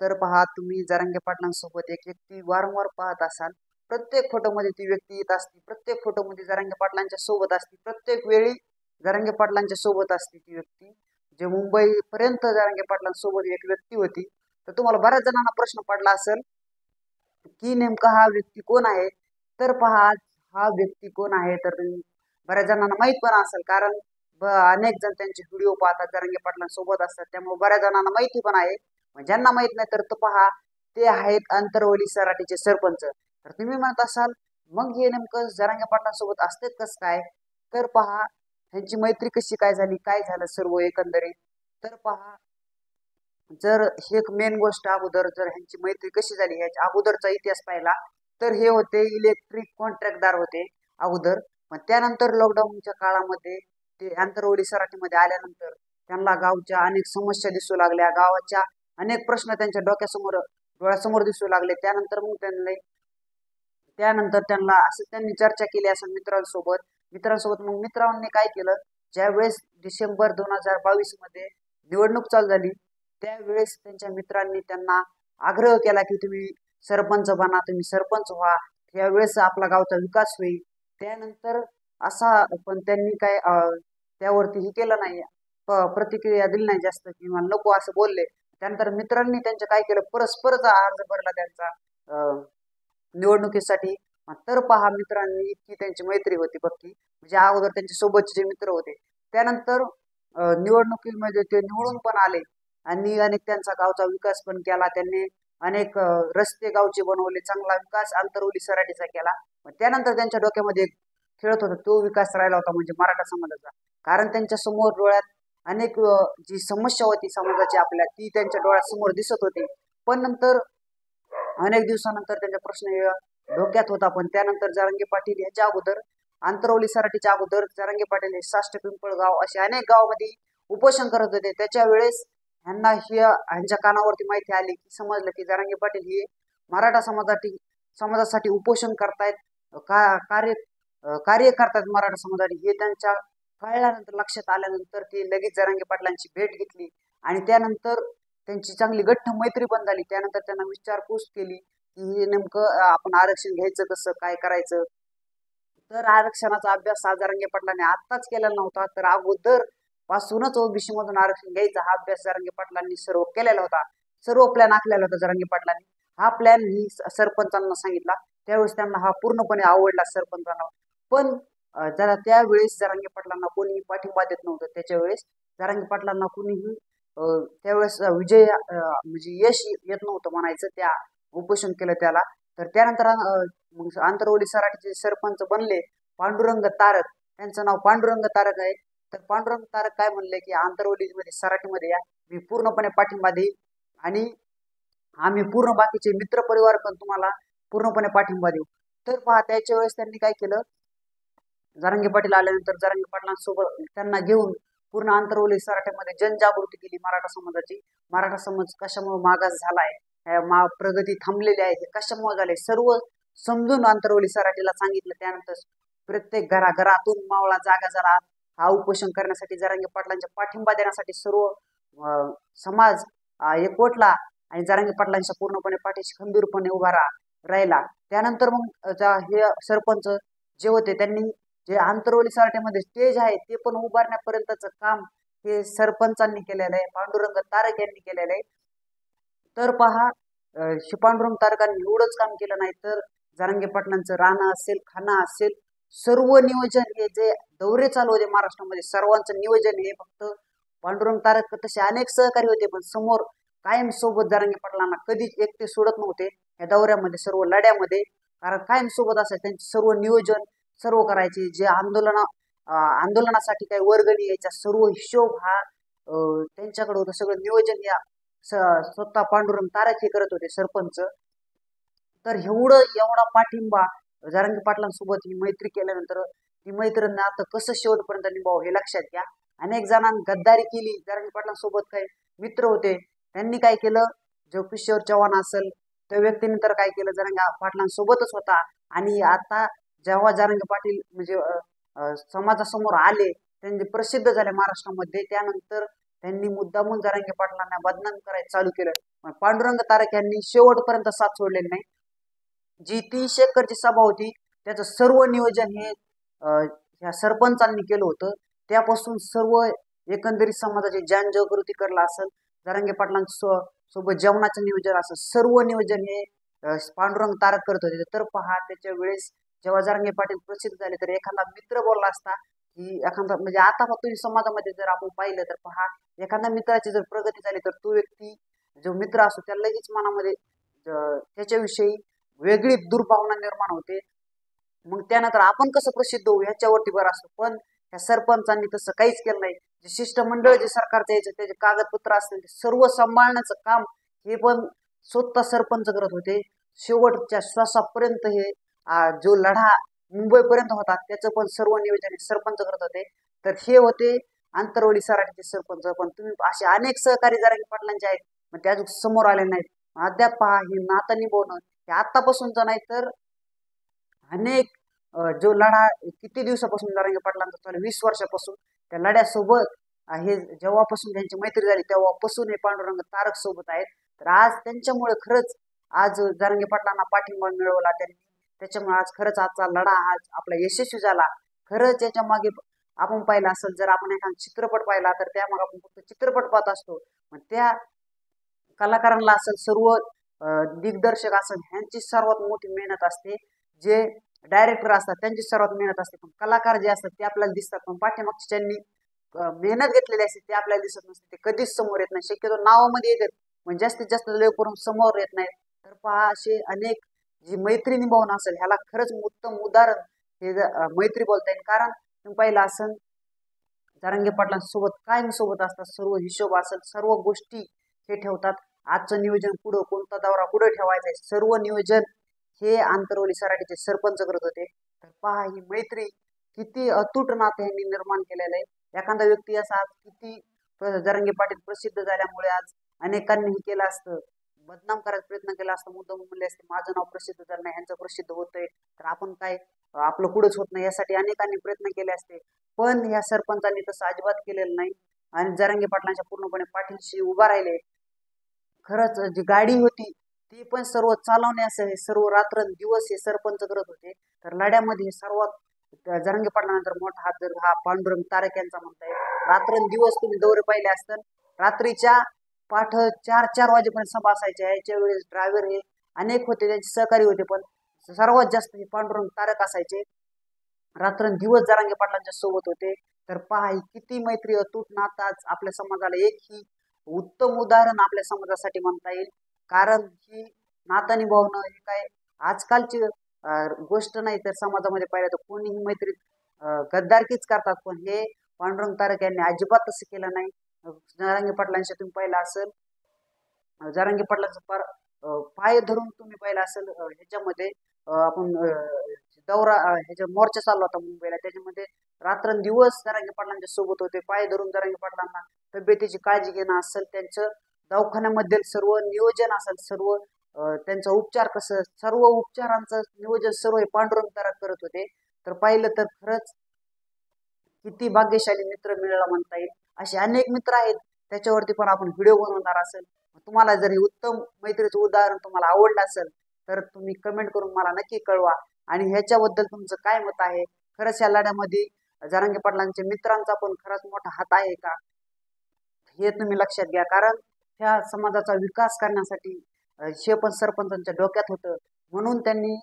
तर पहा तुम्ही जरांगे पाटलांसोबत एक व्यक्ती वारंवार पाहत असाल. प्रत्येक फोटोमध्ये ती व्यक्ती येत असते, प्रत्येक फोटोमध्ये जरांगे पाटलांच्या सोबत असते, प्रत्येक वेळी जरांगे पाटलांच्या सोबत असते ती व्यक्ती. जे मुंबई पर्यंत जरांगे पाटलांसोबत एक व्यक्ती होती. तर तुम्हाला बऱ्याच जणांना प्रश्न पडला असेल की नेमका हा व्यक्ती कोण आहे. तर पहा हा व्यक्ती कोण आहे तर बऱ्याच जणांना माहित पण असेल, कारण अनेक जण त्यांचे व्हिडिओ पाहतात, जरांगे पाटलांसोबत असतात, त्यामुळे बऱ्याच जणांना माहिती पण आहे. ज्यांना माहित नाही तर पहा, ते आहेत अंतरवली सराटीचे सरपंच. तर तुम्ही म्हणत असाल मग हे नेमकं जरांगे पाटलांसोबत असतेच कसं काय. तर पहा ह्यांची मैत्री कशी काय झाली, काय झालं सर्व एकंदरीत. तर पहा, जर हे मेन गोष्ट अगोदर जर ह्यांची मैत्री कशी झाली ह्याच्या अगोदरचा इतिहास पाहिला तर हे होते इलेक्ट्रिक कॉन्ट्रॅक्टदार होते अगोदर. पण त्यानंतर लॉकडाऊनच्या काळामध्ये ते आंतरवली सराटीमध्ये आल्यानंतर त्यांना गावच्या अनेक समस्या दिसू लागल्या, गावाच्या अनेक प्रश्न त्यांच्या डोळ्यासमोर दिसू लागले. त्यानंतर त्यांना असं त्यांनी चर्चा केली असं मित्रांसोबत मग मित्रांनी काय केलं, ज्यावेळेस डिसेंबर 2022 मध्ये निवडणूक चालू झाली त्यावेळेस त्यांच्या मित्रांनी त्यांना आग्रह केला की तुम्ही सरपंच बना, तुम्ही सरपंच व्हा, त्यावेळेस आपला गावचा विकास होईल. त्यानंतर असा पण त्यांनी काय त्यावरती हे केलं नाही, प्रतिक्रिया दिली नाही जास्त किंवा नको असं बोलले. त्यानंतर मित्रांनी त्यांच्या काय केलं, परस्परचा अर्ज भरला त्यांचा निवडणुकीसाठी. तर पहा मित्रांनी इतकी त्यांची मैत्री होती बघ म्हणजे अगोदर त्यांच्या सोबतचे जे मित्र होते त्यानंतर निवडणुकीमध्ये ते निवडून पण आले आणि अनेक त्यांचा गावचा विकास पण केला त्यांनी. अनेक रस्ते गावचे बनवले, चांगला विकास आंतरवली सराटीचा केला. त्यानंतर त्यांच्या डोक्यामध्ये एक खेळत होता, तो विकास राहिला होता म्हणजे मराठा समाजाचा. कारण त्यांच्या समोर डोळ्यात अनेक जी समस्या होती समाजाची आपल्या, ती त्यांच्या डोळ्यासमोर दिसत होती. पण नंतर अनेक दिवसानंतर त्यांचा प्रश्न डोक्यात होता. पण त्यानंतर जरांगे पाटील ह्याच्या अगोदर आंतरवली सराटीच्या अगोदर जरांगे पाटील हे साष्ट पिंपळगाव असे अनेक गावामध्ये उपोषण करत होते. त्याच्या वेळेस ह्यांच्या कानावरती माहिती आली की समजलं की जरांगे पाटील हे मराठा समाजासाठी उपोषण करतायत, कार्य कार्य करतात मराठा समाजासाठी. हे त्यांच्या कळल्यानंतर लक्षात आल्यानंतर ते लगेच जरांगे पाटलांची भेट घेतली आणि त्यानंतर त्यांची चांगली घट्ट मैत्री पण झाली. त्यानंतर त्यांना विचारपूस केली की हे नेमकं आपण आरक्षण घ्यायचं कसं, काय करायचं. तर आरक्षणाचा अभ्यास हा जरांगे पाटलांनी आत्ताच केलेला नव्हता, तर अगोदर पासूनच ओबीसी मधून आरक्षण घ्यायचा हा अभ्यास जरांगे पाटलांनी सर्व केलेला होता, सर्व प्लॅन आखलेला होता जरांगे पाटलांनी. हा प्लॅन ही सरपंचांना सांगितला, त्यावेळेस त्यांना हा पूर्णपणे आवडला सरपंचांना. पण जरा त्यावेळेस जरांगे पाटलांना कोणीही पाठिंबा देत नव्हतं. त्याच्या वेळेस जरांगे पाटलांना कोणीही त्यावेळेस म्हणजे यश येत नव्हतं म्हणायचं त्या उपोषण केलं त्याला. तर त्यानंतर मग आंतरवली सराटीचे सरपंच बनले पांडुरंग तारक. त्यांचं नाव पांडुरंग तारक आहे. तर पांडुरंग तारक काय म्हणले की आंतरवली मध्ये सराटीमध्ये या, मी पूर्णपणे पाठिंबा देईल आणि आम्ही पूर्ण बाकीचे मित्र परिवार पण तुम्हाला पूर्णपणे पाठिंबा देऊ. तर पहा त्याच्या वेळेस त्यांनी काय केलं, जरांगे पाटील आल्यानंतर जरांगे पाटलांसोबत त्यांना घेऊन पूर्ण आंतरवली सराट्यामध्ये जनजागृती केली मराठा समाजाची. मराठा समाज कशामुळे मागास झालाय, प्रगती थांबलेली आहे, हे कशामुळे झाले सर्व समजून आंतरवली सराटीला सांगितलं. त्यानंतर प्रत्येक घराघरातून मावळा जागा झाला हा उपोषण करण्यासाठी, जरांगे पाटलांच्या पाठिंबा देण्यासाठी सर्व समाज एकवटला आणि जरांगे पाटलांच्या पूर्णपणे पाठीशी खंबीरपणे उभा राहिला. त्यानंतर मग हे सरपंच जे होते त्यांनी जे आंतरवली सराट्यामध्ये स्टेज आहे ते पण उभारण्यापर्यंतच काम हे सरपंचांनी केलेलं आहे, पांडुरंग तारक यांनी केलेलं आहे. तर पहा पांडुरंग तारकांनी एवढंच काम केलं नाही तर जरांगे पाटलांचं राहणं असेल, खाणं असेल, सर्व नियोजन हे जे दौरे चालू होते महाराष्ट्रामध्ये सर्वांचं नियोजन हे फक्त पांडुरंग तारक. तसे अनेक सहकारी होते पण समोर कायम सोबत जरांगे पाटलांना कधीच एकटे सोडत नव्हते या दौऱ्यामध्ये, सर्व लढ्यामध्ये, कारण कायम सोबत असायचे. त्यांचे सर्व नियोजन सर्व करायचे. जे आंदोलनासाठी काही वर्गणी यायचा सर्व हिशोब हा त्यांच्याकडे होतं. सगळं नियोजन या स्वतः पांडुरंग तारक हे करत होते सरपंच. तर एवढा पाठिंबा जरांगे पाटलांसोबत ही मैत्री केल्यानंतर ती मैत्री आता कसं शेवटपर्यंत निभाव हे लक्षात घ्या. अनेक जणांनी गद्दारी केली, जरांगे पाटलांसोबत काही मित्र होते त्यांनी काय केलं, जो किशोर चव्हाण असेल त्या व्यक्तीने तर काय केलं, जरांगे पाटलांसोबतच होता. आणि आता जेव्हा जरांगे पाटील म्हणजे समाजासमोर आले, त्यांचे प्रसिद्ध झाले महाराष्ट्रामध्ये, त्यानंतर त्यांनी मुद्दामून जरांगे पाटलांना बदनाम करायला चालू केलं. पण पांडुरंग तारक यांनी शेवटपर्यंत साथ सोडलेली नाही. जी 300 एकरची सभा होती त्याचं सर्व नियोजन हे ह्या सरपंचांनी केलं होतं. त्यापासून सर्व एकंदरीत समाजाची जनजागृती करला असेल, जरांगे पाटलांच्या सोबत जेवणाचं नियोजन असेल, सर्व नियोजन हे पांडुरंग तारक करत होते. तर पहा त्याच्या वेळेस जेव्हा जरांगे पाटील प्रसिद्ध झाले तर एखादा मित्र बोलला असता की एखादा म्हणजे आता फक्त समाजामध्ये जर आपण पाहिलं तर पहा एखाद्या मित्राची जर प्रगती झाली तर तो व्यक्ती जो मित्र असतो त्याला लगेच मनामध्ये त्याच्याविषयी वेगळी दुर्भावना निर्माण होते. मग त्यानंतर आपण कसं प्रसिद्ध होऊ ह्याच्यावरती भर असतो. पण ह्या सरपंचांनी तसं काहीच केलं नाही. जे शिष्टमंडळ जे सरकारचं यायचं त्याचे कागदपत्र असतील ते सर्व सांभाळण्याचं काम हे पण स्वतः सरपंच करत होते. शेवटच्या श्वासापर्यंत हे जो लढा मुंबईपर्यंत होता त्याचं पण सर्व नियोजन हे सरपंच करत होते. तर हे होते आंतरवली सराटीचे सरपंच. पण तुम्ही असे अनेक सहकारी जरांगे पाटलांचे आहेत पण ते अजून समोर आले नाहीत. अद्याप पहा ही नातं निभवणं हे आतापासूनच नाही तर अनेक जो लढा किती दिवसापासून जरांगे पाटलांचा चालू 20 वर्षापासून त्या लढ्यासोबत हे जेव्हापासून त्यांची मैत्री झाली तेव्हापासून हे पांडुरंग तारक सोबत आहेत. तर आज त्यांच्यामुळे खरंच आज जरांगे पाटलांना पाठिंबा मिळवला त्यांनी. त्याच्यामुळे आज खरंच आजचा लढा आज आपला यशस्वी झाला. खरंच याच्या मागे आपण पाहिलं असेल जर आपण एखादा चित्रपट पाहिला तर त्यामागे आपण फक्त चित्रपट पाहत असतो. पण त्या कलाकारांना असेल सर्व दिग्दर्शक असेल ह्यांची सर्वात मोठी मेहनत असते. जे डायरेक्टर असतात त्यांची सर्वात मेहनत असते. पण कलाकार जे असतात ते आपल्याला दिसतात पण पाठीमागची ज्यांनी मेहनत घेतलेली असते ते आपल्याला दिसत नसते. ते कधीच समोर येत नाही. शक्यतो नावामध्ये येतात पण जास्तीत जास्त लय करून समोर येत नाही. तर पहा असे अनेक जी मैत्री निभावणं असेल ह्याला खरंच उत्तम उदाहरण हे मैत्री बोलता येईल. कारण तुम्ही पाहिलं असेल जरांगे पाटलांसोबत कायम सोबत असतात. सर्व हिशोब असेल सर्व गोष्टी हे ठेवतात. आजचं नियोजन पुढं कोणता दौरा पुढे ठेवायचा आहे सर्व नियोजन हे आंतरवली सराटीचे सरपंच करत होते. तर पहा ही मैत्री किती अतूट नाते यांनी निर्माण केलेलं आहे. एखादा व्यक्ती असा आज किती जरांगे पाटील प्रसिद्ध झाल्यामुळे आज अनेकांनी हे केलं असतं बदनाम करायचा प्रयत्न केला असता. मुद्दाम म्हणले असते माझं नाव प्रसिद्ध झालं नाही ह्यांचं प्रसिद्ध होतंय तर आपण काय आपलं पुढेच होत नाही यासाठी अनेकांनी प्रयत्न केले असते. पण ह्या सरपंचांनी तसं अजिबात केलेलं नाही आणि जरांगे पाटलांच्या पूर्णपणे पाठीशी उभा राहिले. खरंच जी गाडी होती ती पण सर्व चालवण्यास हे सर्व रात्र दिवस हे सरपंच करत होते. तर लढ्यामध्ये सर्वात जरांगे पाटलानंतर मोठा हात जर हा पांडुरंग तारक यांचा म्हणता येईल. रात्रंदिवस तुम्ही दौरे पाहिले असतात. रात्रीच्या पाठ 4-4 वाजेपर्यंत सभा असायच्या. याच्या वेळेस ड्रायव्हर हे अनेक होते त्यांचे सहकारी होते पण सर्वात जास्त हे पांडुरंग तारक असायचे. रात्रंदिवस जरांगे पाटलांच्या सोबत होते. तर पहा ही किती मैत्री अतूट नातं आज आपल्या समाजाला एक ही उत्तम उदाहरण आपल्या समाजासाठी म्हणता येईल. कारण ही नातं निभावणं हे काय आजकालची गोष्ट नाही तर समाजामध्ये पाहिलं तर कोणीही मैत्रीत गद्दारकीच करतात. पण हे पांडुरंग तारक यांनी अजिबात तसं केलं नाही. जरांगे पाटलांशी तुम्ही पाहिलं असेल जरांगे पाटलांचं पाय धरून तुम्ही पाहिलं असेल ह्याच्यामध्ये आपण दौरा ह्याच्या मोर्चा चालला होता मुंबईला त्याच्यामध्ये रात्रंदिवस जरांगे पाटलांच्या सोबत होते. पाय धरून जरांगे पाटलांना तब्येतीची काळजी घेणं असेल त्यांचं दवाखान्यामध्ये सर्व नियोजन असेल सर्व त्यांचा उपचार कसं सर्व उपचारांचं नियोजन सर्व हे पांडुरंग तारक करत होते. तर पाहिलं तर खरंच किती भाग्यशाली मित्र मिळाला म्हणता येईल. असे अनेक मित्र आहेत त्याच्यावरती पण आपण व्हिडिओ बनवणार असेल. तुम्हाला जर हे उत्तम मैत्रीचं उदाहरण तुम्हाला आवडलं असेल तर तुम्ही कमेंट करून मला नक्की कळवा आणि ह्याच्याबद्दल तुमचं काय मत आहे. खरंच या लढ्यामध्ये जरांगे पाटलांच्या मित्रांचा पण खरंच मोठा हात आहे का हे तुम्ही लक्षात घ्या. कारण ह्या समाजाचा विकास करण्यासाठी हे पण सरपंचांच्या डोक्यात होतं म्हणून त्यांनी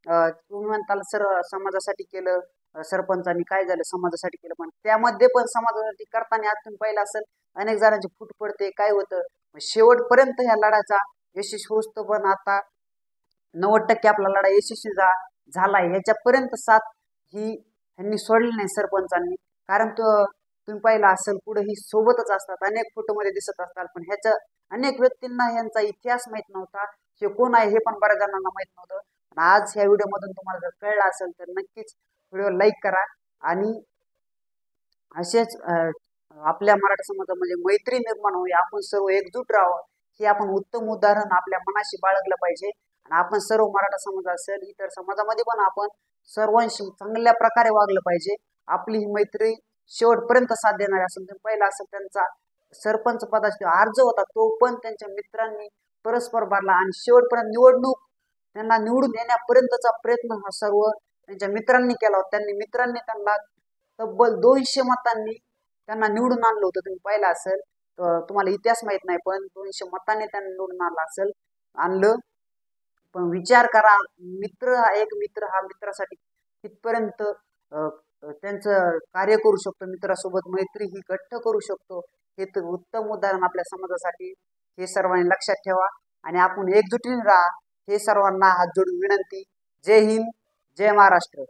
तुम्ही म्हणताल सर समाजासाठी केलं सरपंचांनी काय झालं समाजासाठी केलं पण त्यामध्ये पण समाजासाठी करताना आज तुम्ही पाहिलं असेल अनेक जणांची फूट पडते काय होतं शेवटपर्यंत ह्या लढ्याचा यशस्वी होतो. पण आता 90% आपला लढा यशस्वी झालाय. ह्याच्यापर्यंत साथ ही ह्यांनी सोडली नाही सरपंचांनी. कारण तुम्ही पाहिलं असेल पुढे ही सोबतच असतात अनेक फोटोमध्ये दिसत असतात. पण ह्याच्या अनेक व्यक्तींना यांचा इतिहास माहित नव्हता. हे कोण आहे हे पण बऱ्याच जणांना माहित नव्हतं. आज ह्या व्हिडिओ मधून तुम्हाला जर कळलं असेल तर नक्कीच व्हिडिओ लाईक करा आणि असेच आपल्या मराठा समाजामध्ये मैत्री निर्माण होईल. आपण सर्व एकजूट राहावं हे आपण उत्तम उदाहरण आपल्या मनाशी बाळगलं पाहिजे. आणि आपण सर्व मराठा समाज असेल इतर समाजामध्ये पण आपण सर्वांशी चांगल्या प्रकारे वागलं पाहिजे. आपली ही मैत्री शेवटपर्यंत साथ देणारी असेल तर पहिला असेल त्यांचा सरपंच पदाचा अर्ज होता तो पण त्यांच्या मित्रांनी परस्पर भरला आणि शेवटपर्यंत निवडणूक त्यांना निवडून येण्यापर्यंतचा प्रयत्न हा सर्व त्यांच्या मित्रांनी केला होता. मित्रांनी त्यांना तब्बल 200 मतांनी त्यांना निवडून आणलं होतं. तुम्ही पाहिलं असेल, तुम्हाला इतिहास माहित नाही पण 200 मतांनी त्यांना निवडून आणलं. पण विचार करा, एक मित्र हा मित्रासाठी कितपर्यंत त्यांचं कार्य करू शकतो, मित्रासोबत मैत्री ही घट्ट करू शकतो. हे तर उत्तम उदाहरण आपल्या समाजासाठी. हे सर्वांनी लक्षात ठेवा आणि आपण एकजुटीने राहा, हे सर्वांना हात जोडून विनंती. जय हिंद, जय महाराष्ट्र.